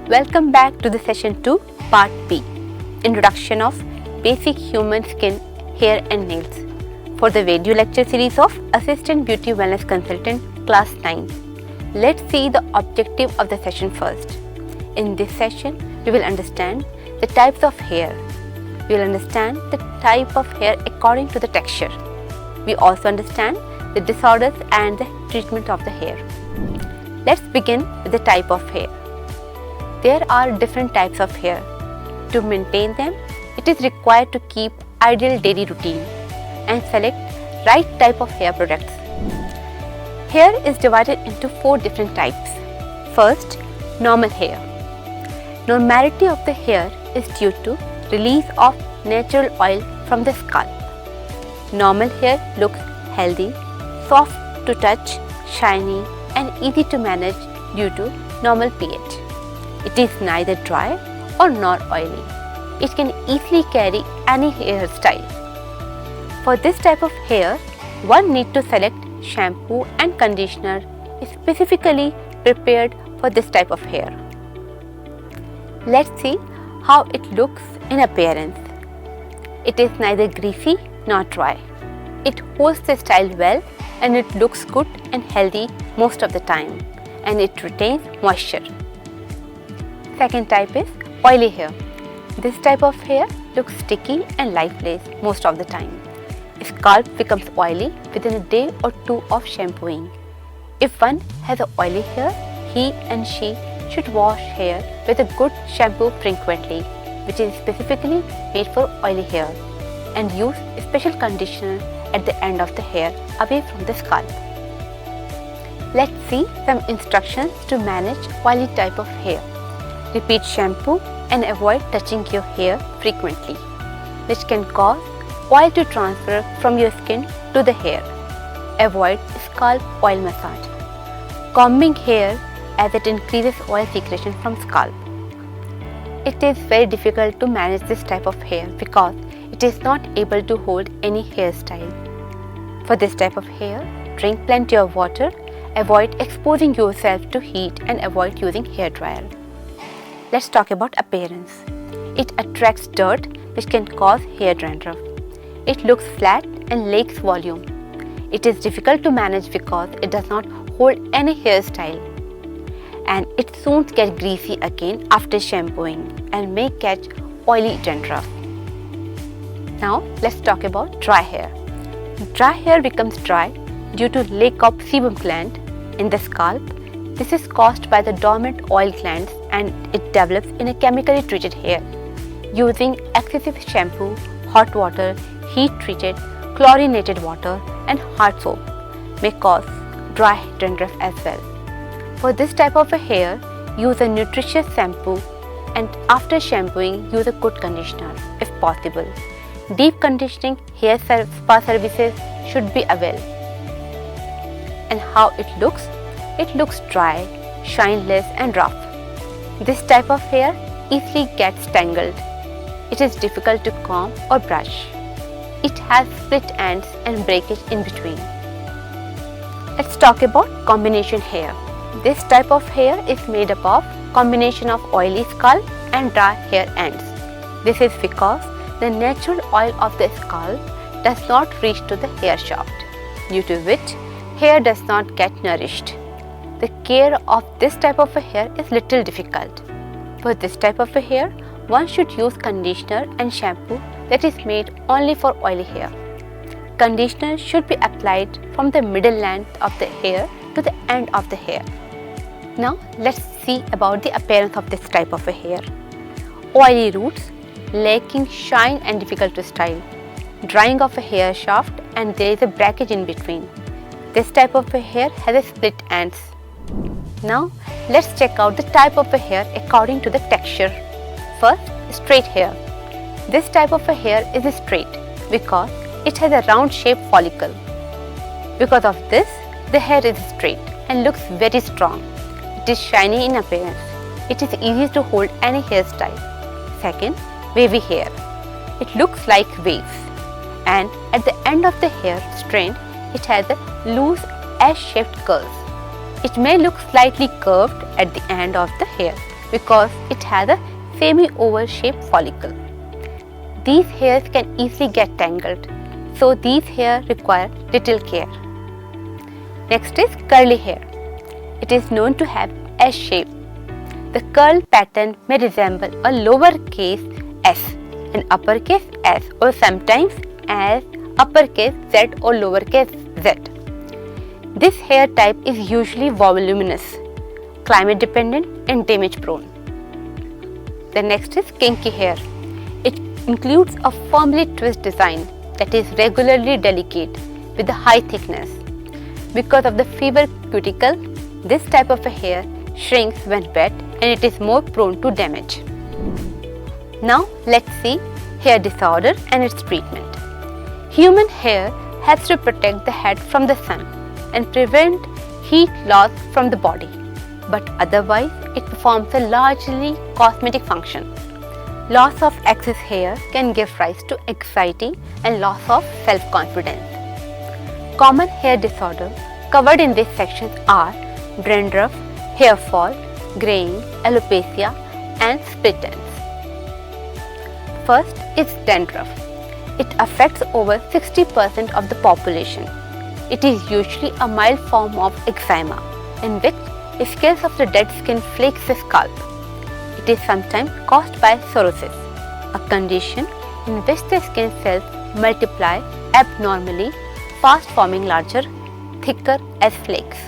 Welcome back to the session 2, part B, Introduction of Basic Human Skin, Hair and Nails for the video lecture series of Assistant Beauty Wellness Consultant Class 9. Let's see the objective of the session first. In this session, we will understand the types of hair. We will understand the type of hair according to the texture. We also understand the disorders and the treatment of the hair. Let's begin with the type of hair. There are different types of hair. To maintain them, it is required to keep ideal daily routine and select right type of hair products. Hair is divided into 4 different types. First, normal hair. Normality of the hair is due to release of natural oil from the scalp. Normal hair looks healthy, soft to touch, shiny and easy to manage due to normal pH. It is neither dry or nor oily. It can easily carry any hairstyle. For this type of hair, one needs to select shampoo and conditioner specifically prepared for this type of hair. Let's see how it looks in appearance. It is neither greasy nor dry. It holds the style well and it looks good and healthy most of the time, and it retains moisture. Second type is oily hair. This type of hair looks sticky and lifeless most of the time. Scalp becomes oily within a day or 2 of shampooing. If one has a oily hair, he and she should wash hair with a good shampoo frequently, which is specifically made for oily hair, and use a special conditioner at the end of the hair away from the scalp. Let's see some instructions to manage oily type of hair. Repeat shampoo and avoid touching your hair frequently, which can cause oil to transfer from your skin to the hair. Avoid scalp oil massage. Combing hair as it increases oil secretion from scalp. It is very difficult to manage this type of hair because it is not able to hold any hairstyle. For this type of hair, drink plenty of water, avoid exposing yourself to heat and avoid using hair dryer. Let's talk about appearance. It attracts dirt which can cause hair dandruff. It looks flat and lacks volume. It is difficult to manage because it does not hold any hairstyle, and it soon gets greasy again after shampooing and may catch oily dandruff. Now let's talk about dry hair. Dry hair becomes dry due to lack of sebum gland in the scalp. This is caused by the dormant oil glands and it develops in a chemically treated hair. Using excessive shampoo, hot water, heat treated, chlorinated water and hard soap may cause dry dandruff as well. For this type of a hair, use a nutritious shampoo and after shampooing, use a good conditioner if possible. Deep conditioning hair spa services should be available. And how it looks? It looks dry, shineless and rough. This type of hair easily gets tangled. It is difficult to comb or brush. It has split ends and breakage in between. Let's talk about combination hair. This type of hair is made up of combination of oily scalp and dry hair ends. This is because the natural oil of the scalp does not reach to the hair shaft, due to which hair does not get nourished. The care of this type of a hair is little difficult. For this type of a hair, one should use conditioner and shampoo that is made only for oily hair. Conditioner should be applied from the middle length of the hair to the end of the hair. Now let's see about the appearance of this type of a hair. Oily roots, lacking shine and difficult to style. Drying of a hair shaft and there is a breakage in between. This type of a hair has a split ends. Now let's check out the type of a hair according to the texture. First, straight hair. This type of a hair is straight because it has a round shaped follicle. Because of this, the hair is straight and looks very strong. It is shiny in appearance. It is easy to hold any hairstyle. Second, wavy hair. It looks like waves, and at the end of the hair strand, it has a loose S-shaped curls. It may look slightly curved at the end of the hair because it has a semi-oval shaped follicle. These hairs can easily get tangled, so these hairs require little care. Next is curly hair. It is known to have S shape. The curl pattern may resemble a lowercase s, an uppercase s, or sometimes as uppercase z or lowercase z. This hair type is usually voluminous, climate dependent and damage prone. The next is kinky hair. It includes a firmly twist design that is regularly delicate with a high thickness. Because of the fiber cuticle, this type of a hair shrinks when wet and it is more prone to damage. Now let's see hair disorder and its treatment. Human hair helps to protect the head from the sun and prevent heat loss from the body, but otherwise it performs a largely cosmetic function. Loss of excess hair can give rise to anxiety and loss of self-confidence. Common hair disorders covered in this section are dandruff, hair fall, graying, alopecia and split ends. First is dandruff. It affects over 60% of the population. It is usually a mild form of eczema in which the scales of the dead skin flakes the scalp. It is sometimes caused by psoriasis, a condition in which the skin cells multiply abnormally, fast forming larger, thicker as flakes.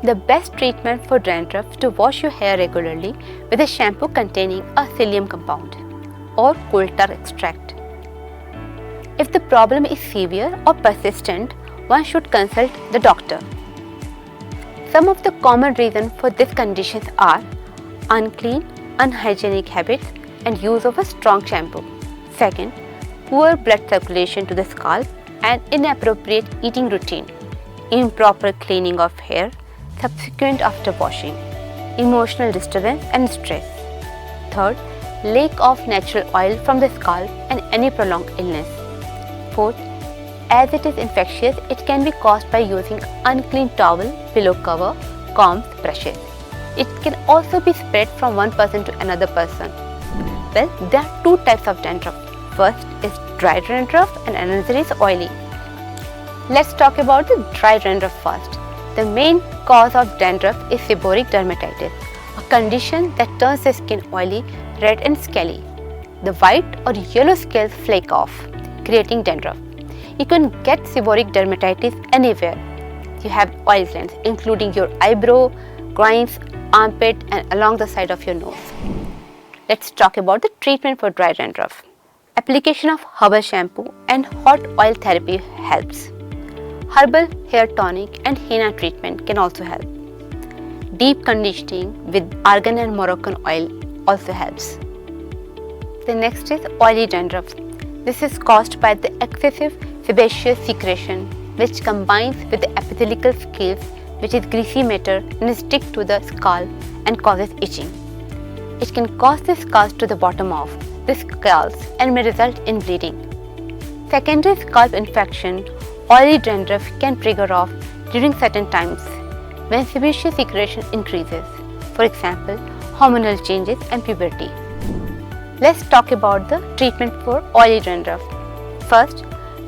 The best treatment for dandruff is to wash your hair regularly with a shampoo containing a psyllium compound or coal tar extract. If the problem is severe or persistent, one should consult the doctor. Some of the common reasons for these conditions are unclean, unhygienic habits and use of a strong shampoo. Second, poor blood circulation to the scalp and inappropriate eating routine, improper cleaning of hair subsequent after washing, emotional disturbance and stress. Third, lack of natural oil from the scalp and any prolonged illness. Fourth, as it is infectious, it can be caused by using unclean towel, pillow cover, combs, brushes. It can also be spread from one person to another person. Well, there are two types of dandruff. First is dry dandruff and another is oily. Let's talk about the dry dandruff first. The main cause of dandruff is seborrheic dermatitis, a condition that turns the skin oily, red and scaly. The white or yellow scales flake off, creating dandruff. You can get seborrheic dermatitis anywhere you have oil glands, including your eyebrow, groins, armpit and along the side of your nose. Let's talk about the treatment for dry dandruff. Application of herbal shampoo and hot oil therapy helps. Herbal hair tonic and henna treatment can also help. Deep conditioning with argan and Moroccan oil also helps. The next is oily dandruff. This is caused by the excessive sebaceous secretion which combines with the epithelial scales, which is greasy matter and sticks to the scalp and causes itching. It can cause the scalp to the bottom of the scalp and may result in bleeding. Secondary scalp infection, oily dandruff can trigger off during certain times when sebaceous secretion increases, for example, hormonal changes and puberty. Let's talk about the treatment for oily dandruff. First,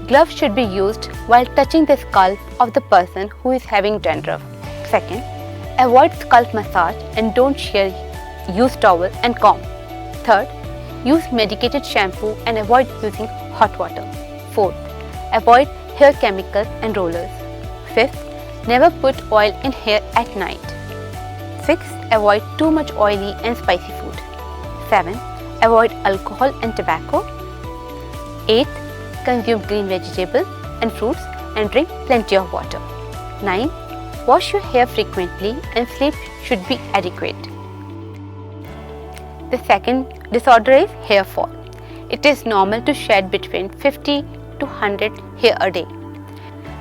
gloves should be used while touching the scalp of the person who is having dandruff. Second, avoid scalp massage and don't share used towel and comb. Third, use medicated shampoo and avoid using hot water. Fourth, avoid hair chemicals and rollers. Fifth, never put oil in hair at night. Sixth, avoid too much oily and spicy food. 7. Avoid alcohol and tobacco. 8. Consume green vegetables and fruits and drink plenty of water. 9. Wash your hair frequently and sleep should be adequate. The second disorder is hair fall. It is normal to shed between 50 to 100 hair a day.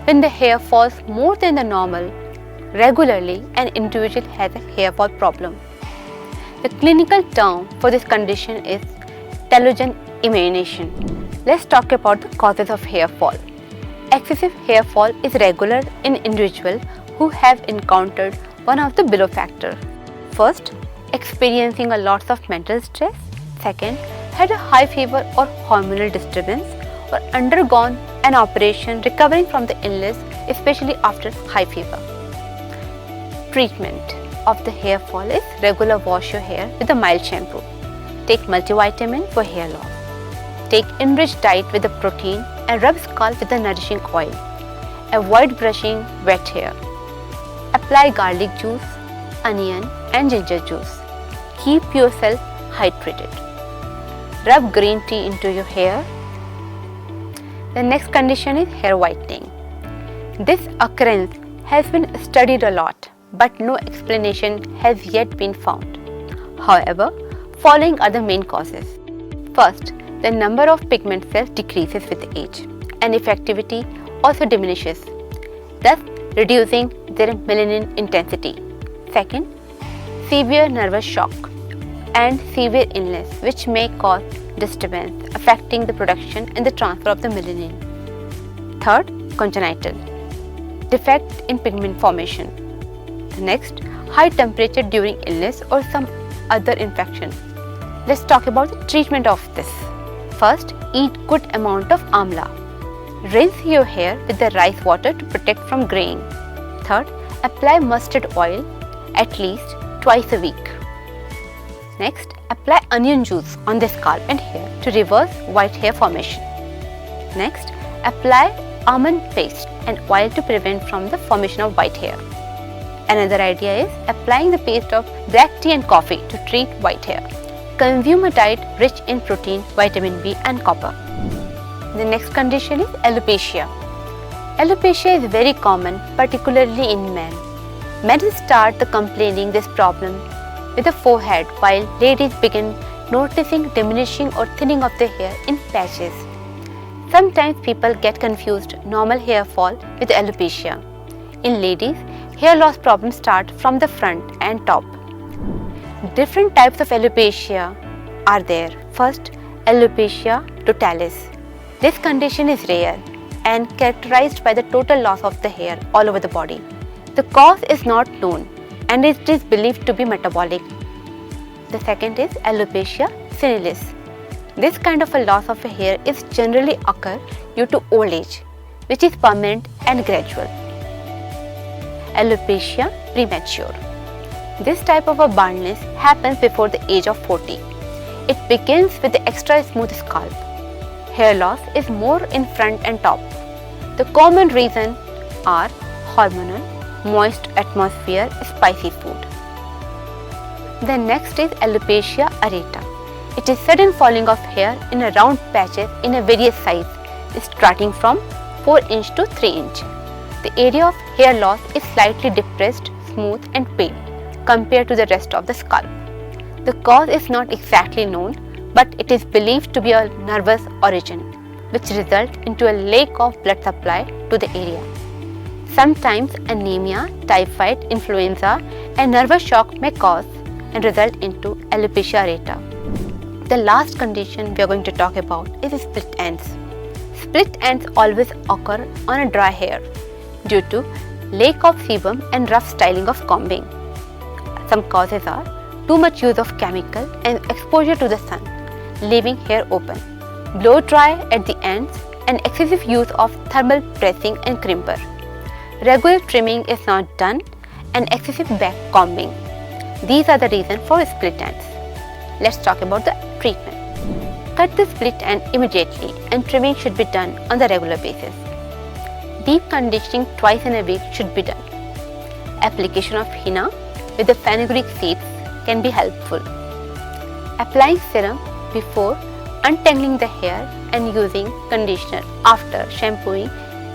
When the hair falls more than the normal, regularly an individual has a hair fall problem. The clinical term for this condition is telogen emanation. Let's talk about the causes of hair fall. Excessive hair fall is regular in individuals who have encountered one of the below factors. First, experiencing a lot of mental stress. Second, had a high fever or hormonal disturbance, or undergone an operation recovering from the illness, especially after high fever. Treatment of the hair fall is regular wash your hair with a mild shampoo. Take multivitamin for hair loss. Take enriched diet with a protein and rub scalp with a nourishing oil. Avoid brushing wet hair. Apply garlic juice, onion and ginger juice. Keep yourself hydrated. Rub green tea into your hair. The next condition is hair whitening. This occurrence has been studied a lot, but no explanation has yet been found. However, following are the main causes. First, the number of pigment cells decreases with age and effectivity also diminishes, thus reducing their melanin intensity. Second, severe nervous shock and severe illness which may cause disturbance affecting the production and the transfer of the melanin. Third, congenital defect in pigment formation. Next, high temperature during illness or some other infection. Let's talk about the treatment of this. First, eat good amount of amla. Rinse your hair with the rice water to protect from graying. Third, apply mustard oil at least twice a week. Next, apply onion juice on the scalp and hair to reverse white hair formation. Next, apply almond paste and oil to prevent from the formation of white hair. Another idea is applying the paste of black tea and coffee to treat white hair. Consume a diet rich in protein, vitamin B and copper. The next condition is alopecia. Alopecia is very common, particularly in men. Men start complaining this problem with the forehead, while ladies begin noticing diminishing or thinning of the hair in patches. Sometimes people get confused normal hair fall with alopecia. In ladies, hair loss problems start from the front and top. Different types of alopecia are there. First, alopecia totalis. This condition is rare and characterized by the total loss of the hair all over the body. The cause is not known and it is believed to be metabolic. The second is alopecia senilis. This kind of a loss of hair is generally occur due to old age, which is permanent and gradual. Alopecia premature. This type of a baldness happens before the age of 40. It begins with the extra smooth scalp. Hair loss is more in front and top. The common reasons are hormonal, moist atmosphere, spicy food. The next is alopecia areata. It is sudden falling of hair in a round patches in a various size, starting from 4 inch to 3 inch. The area of hair loss is slightly depressed, smooth and pale compared to the rest of the scalp. The cause is not exactly known, but it is believed to be a nervous origin, which results into a lack of blood supply to the area. Sometimes anemia, typhoid, influenza and nervous shock may cause and result into alopecia areata. The last condition we are going to talk about is split ends. Split ends always occur on a dry hair due to lack of sebum and rough styling of combing. Some causes are too much use of chemical and exposure to the sun, leaving hair open, blow dry at the ends and excessive use of thermal pressing and crimper. Regular trimming is not done and excessive back combing. These are the reasons for split ends. Let's talk about the treatment. Cut the split end immediately and trimming should be done on the regular basis. Deep conditioning twice in a week should be done. Application of henna with the fenugreek seeds can be helpful. Applying serum before untangling the hair and using conditioner after shampooing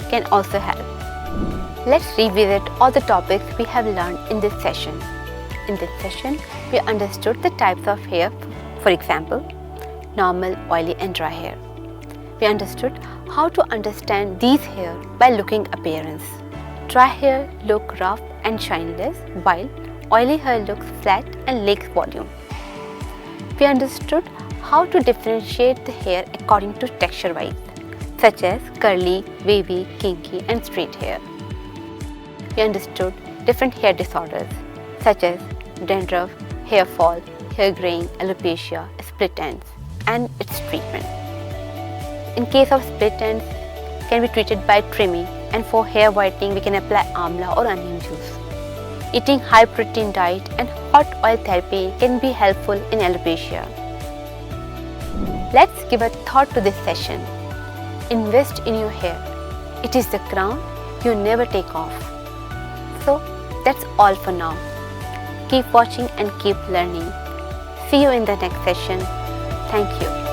can also help. Let's revisit all the topics we have learned in this session. In this session, we understood the types of hair, for example, normal, oily and dry hair. We understood how to understand these hair by looking appearance. Dry hair look rough and shineless, while oily hair looks flat and lacks volume. We understood how to differentiate the hair according to texture wise, such as curly, wavy, kinky and straight hair. We understood different hair disorders such as dandruff, hair fall, hair graying, alopecia, split ends, and its treatment. In case of split ends, can be treated by trimming, and for hair whitening we can apply amla or onion juice. Eating high protein diet and hot oil therapy can be helpful in alopecia. Let's give a thought to this session. Invest in your hair. It is the crown you never take off. So that's all for now. Keep watching and keep learning. See you in the next session. Thank you.